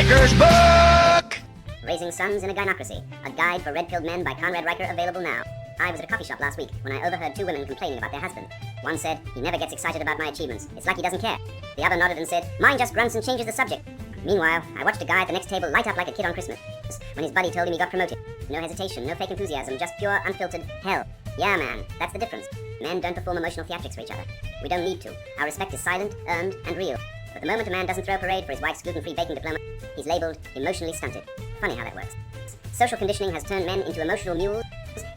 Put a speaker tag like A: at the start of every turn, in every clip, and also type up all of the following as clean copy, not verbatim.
A: Riker's book!
B: Raising Sons in a Gynocracy, a guide for red-pilled men by Conrad Riker, available now. I was at a coffee shop last week when I overheard two women complaining about their husband. One said, "He never gets excited about my achievements. It's like he doesn't care." The other nodded and said, "Mine just grunts and changes the subject." Meanwhile, I watched a guy at the next table light up like a kid on Christmas when his buddy told him he got promoted. No hesitation, no fake enthusiasm, just pure, unfiltered hell. Yeah, man, that's the difference. Men don't perform emotional theatrics for each other. We don't need to. Our respect is silent, earned, and real. But the moment a man doesn't throw a parade for his wife's gluten-free baking diploma, he's labeled emotionally stunted. Funny how that works. Social conditioning has turned men into emotional mules,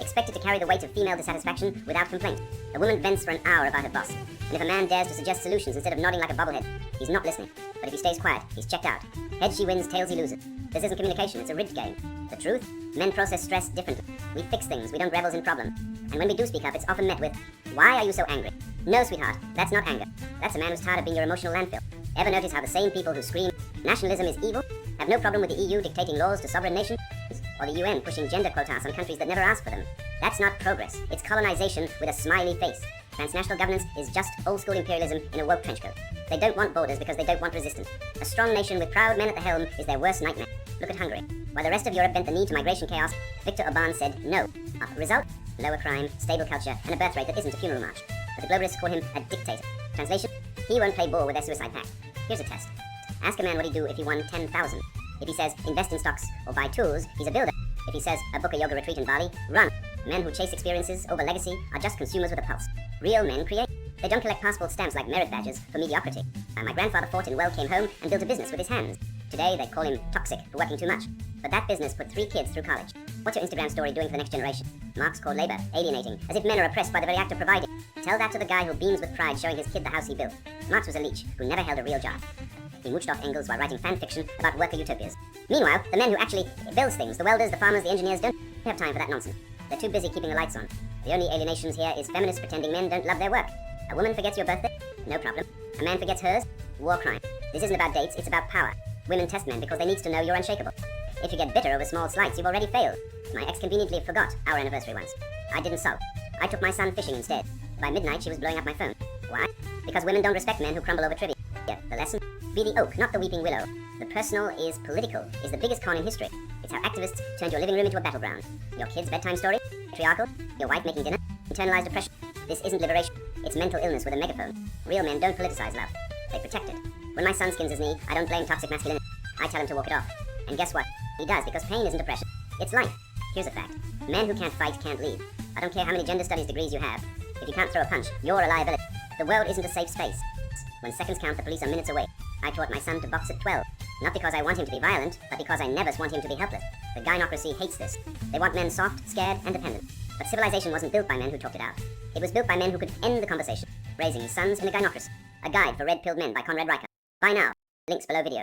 B: expected to carry the weight of female dissatisfaction without complaint. A woman vents for an hour about her boss, and if a man dares to suggest solutions instead of nodding like a bobblehead, he's not listening. But if he stays quiet, he's checked out. Heads she wins, tails he loses. This isn't communication, it's a rigged game. The truth? Men process stress differently. We fix things, we don't revel in problems. And when we do speak up, it's often met with, "Why are you so angry?" No, sweetheart, that's not anger. That's a man who's tired of being your emotional landfill. Ever notice how the same people who scream, "Nationalism is evil," have no problem with the EU dictating laws to sovereign nations? Or the UN pushing gender quotas on countries that never asked for them? That's not progress, it's colonization with a smiley face. Transnational governance is just old-school imperialism in a woke trenchcoat. They don't want borders because they don't want resistance. A strong nation with proud men at the helm is their worst nightmare. Look at Hungary. While the rest of Europe bent the knee to migration chaos, Viktor Orban said no. Result? Lower crime, stable culture, and a birth rate that isn't a funeral march. But the globalists call him a dictator. Translation? He won't play ball with their suicide pact. Here's a test. Ask a man what he'd do if he won 10,000. If he says invest in stocks or buy tools, he's a builder. If he says book a yoga retreat in Bali, run. Men who chase experiences over legacy are just consumers with a pulse. Real men create. They don't collect passport stamps like merit badges for mediocrity. My grandfather fought in well, came home and built a business with his hands. Today they call him toxic for working too much. But that business put 3 kids through college. What's your Instagram story doing for the next generation? Marx called labor alienating, as if men are oppressed by the very act of providing. Tell that to the guy who beams with pride showing his kid the house he built. Marx was a leech who never held a real job. He mooched off Engels while writing fan fiction about worker utopias. Meanwhile, the men who actually build things, the welders, the farmers, the engineers, don't have time for that nonsense. They're too busy keeping the lights on. The only alienations here is feminists pretending men don't love their work. A woman forgets your birthday? No problem. A man forgets hers? War crime. This isn't about dates, it's about power. Women test men because they need to know you're unshakable. If you get bitter over small slights, you've already failed. My ex conveniently forgot our anniversary once. I didn't sulk. I took my son fishing instead. By midnight, she was blowing up my phone. Why? Because women don't respect men who crumble over trivia. The lesson? Be the oak, not the weeping willow. The personal is political, is the biggest con in history. It's how activists turned your living room into a battleground. Your kid's bedtime story? Patriarchal? Your wife making dinner? Internalized oppression? This isn't liberation. It's mental illness with a megaphone. Real men don't politicize love. They protect it. When my son skins his knee, I don't blame toxic masculinity. I tell him to walk it off. And guess what? He does, because pain isn't oppression. It's life. Here's a fact. Men who can't fight can't lead. I don't care how many gender studies degrees you have. If you can't throw a punch, you're a liability. The world isn't a safe space. When seconds count, the police are minutes away. I taught my son to box at 12. Not because I want him to be violent, but because I never want him to be helpless. The Gynocracy hates this. They want men soft, scared, and dependent. But civilization wasn't built by men who talked it out. It was built by men who could end the conversation. Raising Sons in a Gynocracy. A guide for red-pilled men by Conrad Riker. Buy now. Links below video.